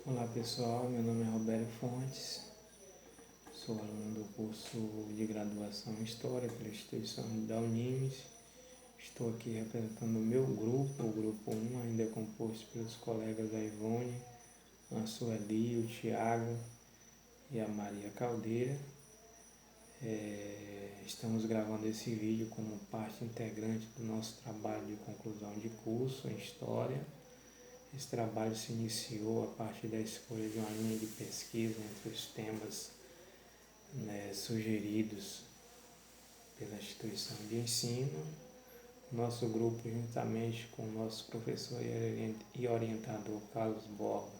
Olá pessoal, meu nome é Roberto Fontes, sou aluno do curso de graduação em História pela instituição da Unimes. Estou aqui representando o meu grupo, o grupo 1, ainda é composto pelos colegas a Ivone, a Sueli, o Thiago e a Maria Caldeira. Estamos gravando esse vídeo como parte integrante do nosso trabalho de conclusão de curso em História. Esse trabalho se iniciou a partir da escolha de uma linha de pesquisa entre os temas sugeridos pela instituição de ensino. Nosso grupo, juntamente com o nosso professor e orientador Carlos Borba,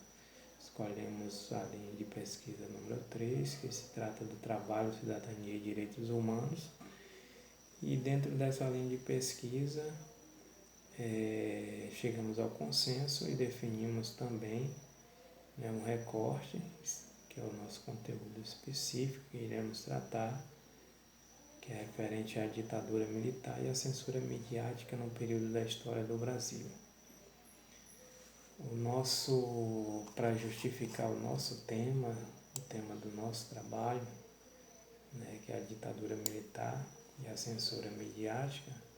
escolhemos a linha de pesquisa número 3, que se trata do trabalho, cidadania e direitos humanos. E dentro dessa linha de pesquisa, chegamos ao consenso e definimos também um recorte, que é o nosso conteúdo específico que iremos tratar, que é referente à ditadura militar e à censura midiática no período da história do Brasil. Para justificar o nosso tema, o tema do nosso trabalho, que é a ditadura militar e a censura midiática,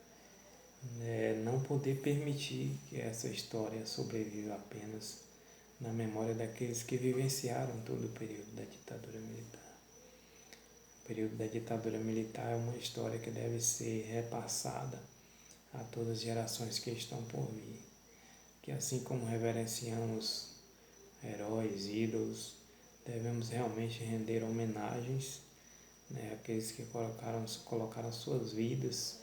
não poder permitir que essa história sobreviva apenas na memória daqueles que vivenciaram todo o período da ditadura militar. O período da ditadura militar é uma história que deve ser repassada a todas as gerações que estão por vir. Que assim como reverenciamos heróis, ídolos, devemos realmente render homenagens àqueles que colocaram suas vidas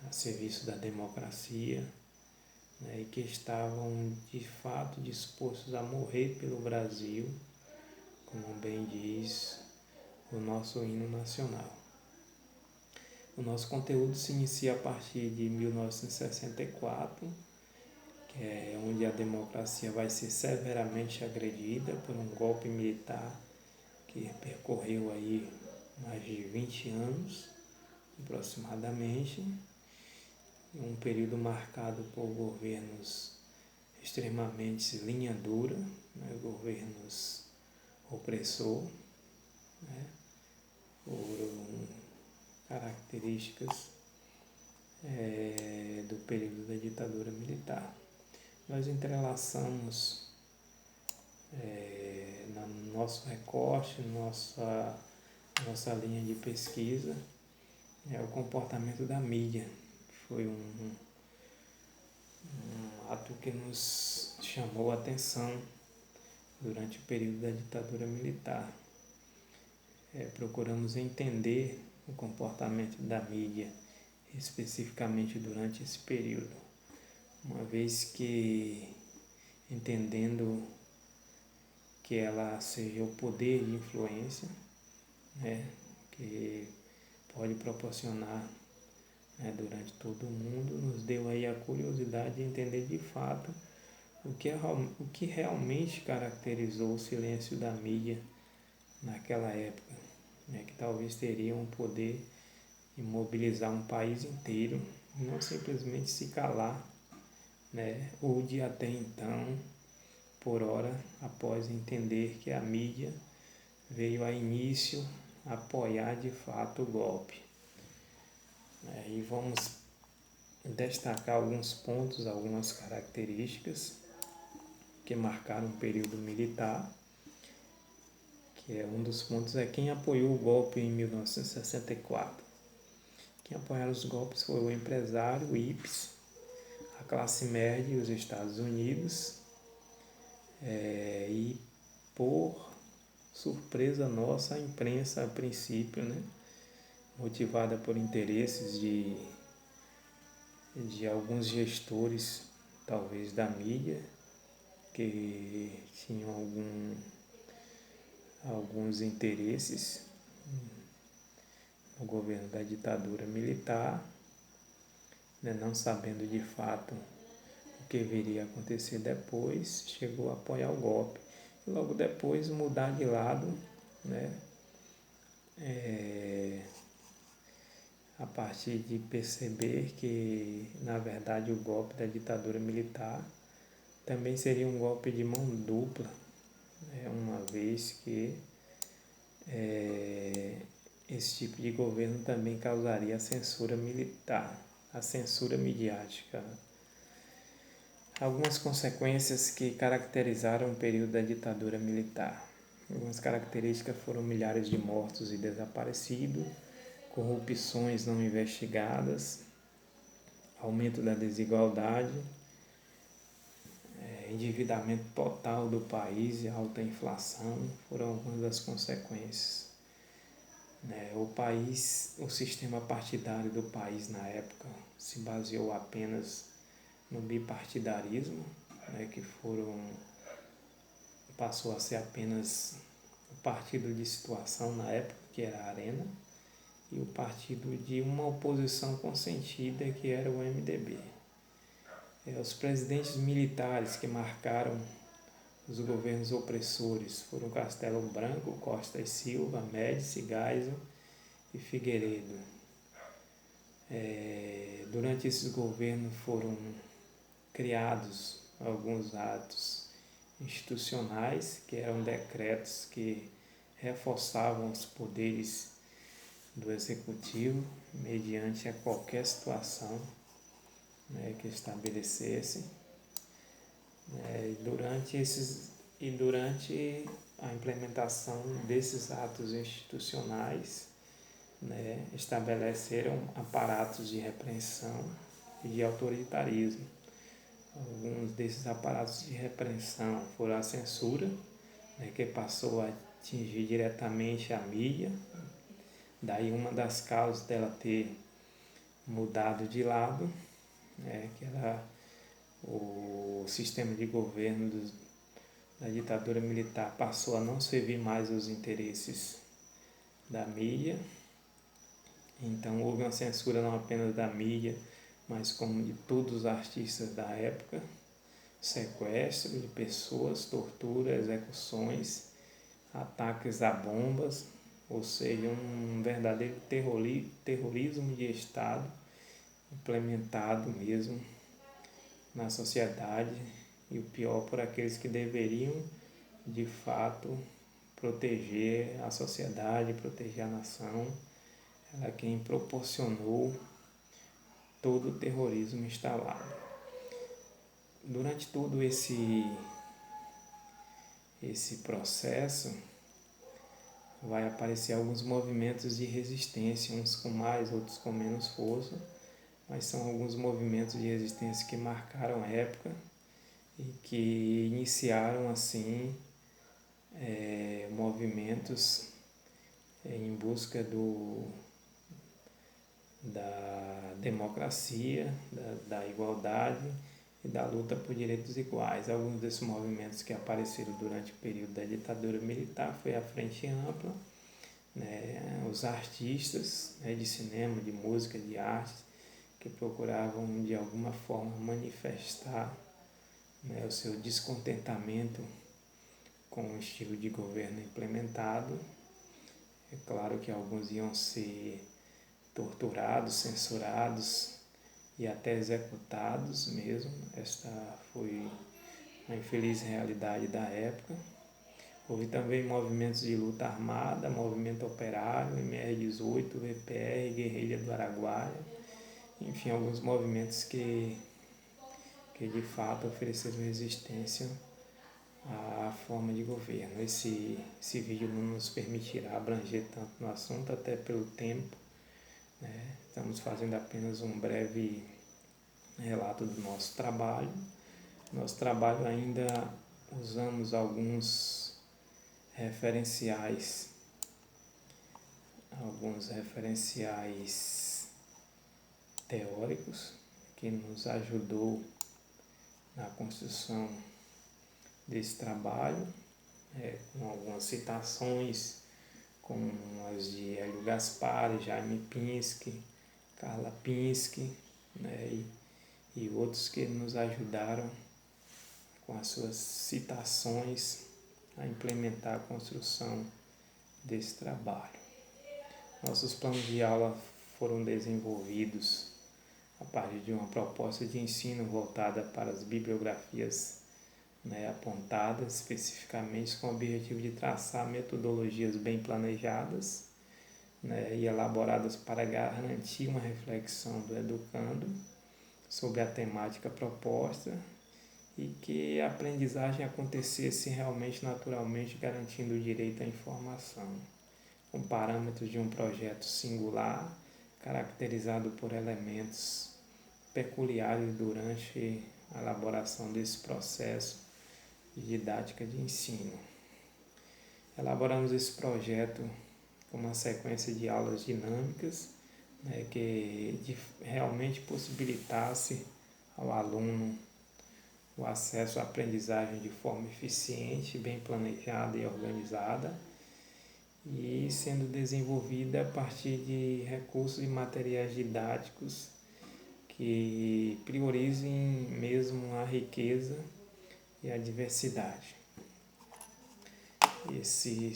a serviço da democracia, e que estavam de fato dispostos a morrer pelo Brasil, como bem diz o nosso hino nacional. O nosso conteúdo se inicia a partir de 1964, que é onde a democracia vai ser severamente agredida por um golpe militar que percorreu aí mais de 20 anos, aproximadamente, um período marcado por governos extremamente linha dura, governos opressor, por características do período da ditadura militar. Nós entrelaçamos no nosso recorte, nossa linha de pesquisa, o comportamento da mídia. Foi um ato que nos chamou a atenção durante o período da ditadura militar. Procuramos entender o comportamento da mídia, especificamente durante esse período, uma vez que, entendendo que ela seja o poder de influência, que pode proporcionar durante todo o mundo, nos deu aí a curiosidade de entender de fato o que realmente caracterizou o silêncio da mídia naquela época, que talvez teria um poder de mobilizar um país inteiro, não simplesmente se calar, ou de até então, por hora, após entender que a mídia veio a início apoiar de fato o golpe. E vamos destacar alguns pontos, algumas características que marcaram o período militar, que um dos pontos é quem apoiou o golpe em 1964. Quem apoiaram os golpes foi o empresário, o IPES, a classe média e os Estados Unidos, e por surpresa nossa, a imprensa a princípio, motivada por interesses de alguns gestores, talvez da mídia, que tinham alguns interesses no governo da ditadura militar, não sabendo de fato o que viria a acontecer depois, chegou a apoiar o golpe. E logo depois mudar de lado, a partir de perceber que, na verdade, o golpe da ditadura militar também seria um golpe de mão dupla, uma vez que esse tipo de governo também causaria a censura militar, a censura midiática. Algumas consequências que caracterizaram o período da ditadura militar. Algumas características foram milhares de mortos e desaparecidos, corrupções não investigadas, aumento da desigualdade, endividamento total do país e alta inflação foram algumas das consequências. O sistema partidário do país na época se baseou apenas no bipartidarismo, que passou a ser apenas o partido de situação na época, que era a Arena, e o partido de uma oposição consentida, que era o MDB. Os presidentes militares que marcaram os governos opressores foram Castelo Branco, Costa e Silva, Médici, Geisel e Figueiredo. Durante esses governos foram criados alguns atos institucionais, que eram decretos que reforçavam os poderes do Executivo mediante a qualquer situação que estabelecesse. Durante a implementação desses atos institucionais, estabeleceram aparatos de repressão e de autoritarismo. Alguns desses aparatos de repressão foram a censura, que passou a atingir diretamente a mídia. Daí uma das causas dela ter mudado de lado, que era o sistema de governo da ditadura militar passou a não servir mais os interesses da mídia. Então houve uma censura não apenas da mídia, mas como de todos os artistas da época, sequestro de pessoas, tortura, execuções, ataques a bombas, ou seja, um verdadeiro terrorismo de Estado implementado mesmo na sociedade, e o pior por aqueles que deveriam de fato proteger a sociedade, proteger a nação. Era quem proporcionou todo o terrorismo instalado. Durante todo esse processo, vai aparecer alguns movimentos de resistência, uns com mais, outros com menos força, mas são alguns movimentos de resistência que marcaram a época e que iniciaram assim movimentos em busca da democracia, da igualdade e da luta por direitos iguais. Alguns desses movimentos que apareceram durante o período da ditadura militar foi a Frente Ampla, os artistas de cinema, de música, de artes, que procuravam de alguma forma manifestar o seu descontentamento com o estilo de governo implementado. É claro que alguns iam ser torturados, censurados e até executados mesmo. Esta foi a infeliz realidade da época. Houve também movimentos de luta armada, movimento operário, MR-18, VPR, Guerrilha do Araguaia, enfim, alguns movimentos que de fato ofereceram resistência à forma de governo. Esse vídeo não nos permitirá abranger tanto no assunto, até pelo tempo. Estamos fazendo apenas um breve relato do nosso trabalho. Nosso trabalho ainda usamos alguns referenciais teóricos que nos ajudou na construção desse trabalho, com algumas citações como as de Hélio Gaspari, Jaime Pinsky, Carla Pinsky, e outros que nos ajudaram com as suas citações a implementar a construção desse trabalho. Nossos planos de aula foram desenvolvidos a partir de uma proposta de ensino voltada para as bibliografias né, apontadas especificamente com o objetivo de traçar metodologias bem planejadas, né, e elaboradas para garantir uma reflexão do educando sobre a temática proposta e que a aprendizagem acontecesse realmente naturalmente, garantindo o direito à informação, com parâmetros de um projeto singular, caracterizado por elementos peculiares durante a elaboração desse processo de didática de ensino. Elaboramos esse projeto com uma sequência de aulas dinâmicas, né, que realmente possibilitasse ao aluno o acesso à aprendizagem de forma eficiente, bem planejada e organizada, e sendo desenvolvida a partir de recursos e materiais didáticos que priorizem mesmo a riqueza e a diversidade. Esse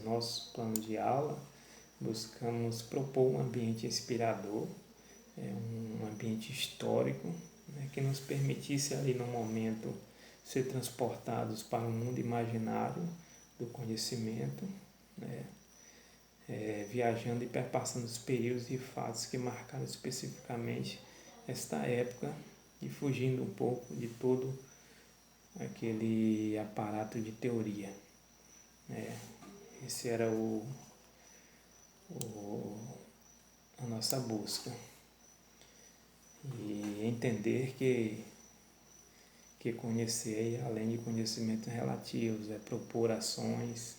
nosso plano de aula, buscamos propor um ambiente inspirador, um ambiente histórico, né, que nos permitisse ali no momento ser transportados para um mundo imaginário do conhecimento, né, viajando e perpassando os períodos e fatos que marcaram especificamente esta época e fugindo um pouco de todo aquele aparato de teoria. Esse era a nossa busca. E entender que conhecer, além de conhecimentos relativos, é propor ações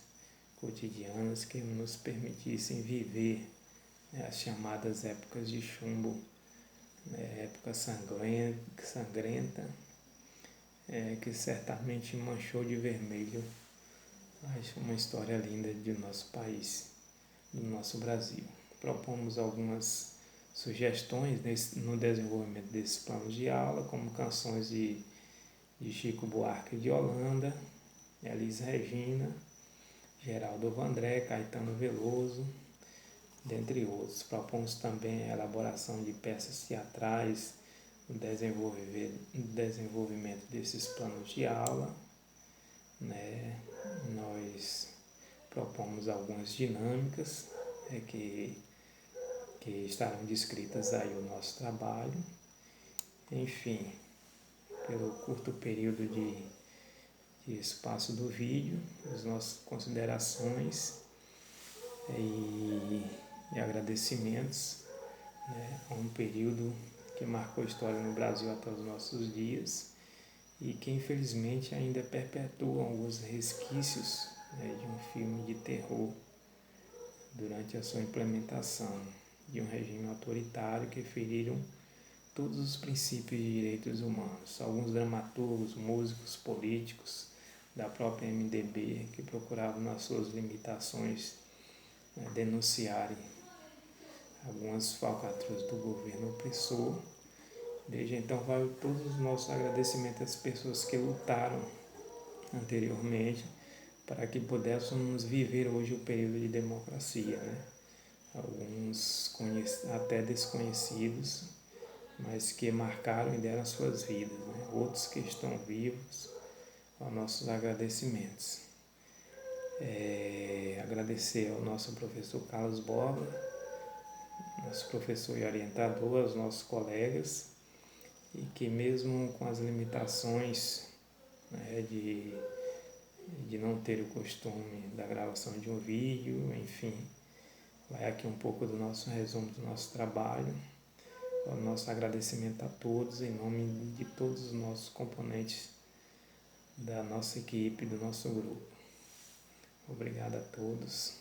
cotidianas que nos permitissem viver, né, as chamadas épocas de chumbo, né, época sangrenta, que certamente manchou de vermelho uma história linda do nosso país, do nosso Brasil. Propomos algumas sugestões no desenvolvimento desse plano de aula, como canções de Chico Buarque de Holanda, Elis Regina, Geraldo Vandré, Caetano Veloso, dentre outros. Propomos também a elaboração de peças teatrais, o desenvolvimento desses planos de aula, né? Nós propomos algumas dinâmicas, que estarão descritas aí no nosso trabalho. Enfim, pelo curto período de espaço do vídeo, as nossas considerações e agradecimentos, né, a um período que marcou a história no Brasil até os nossos dias e que infelizmente ainda perpetua alguns resquícios, né, de um filme de terror durante a sua implementação, de um regime autoritário que feriram todos os princípios de direitos humanos. Alguns dramaturgos, músicos, políticos da própria MDB que procuravam nas suas limitações, né, denunciarem algumas falcatruas do governo opressor. Desde então vai todos os nossos agradecimentos às pessoas que lutaram anteriormente para que pudéssemos viver hoje o período de democracia, né? Alguns até desconhecidos, mas que marcaram e deram as suas vidas, né? Outros que estão vivos, aos nossos agradecimentos. Agradecer ao nosso professor Carlos Borba, nosso professor e orientador, aos nossos colegas, e que mesmo com as limitações, né, de não ter o costume da gravação de um vídeo, enfim, vai aqui um pouco do nosso resumo do nosso trabalho, o nosso agradecimento a todos, em nome de todos os nossos componentes da nossa equipe, do nosso grupo. Obrigado a todos.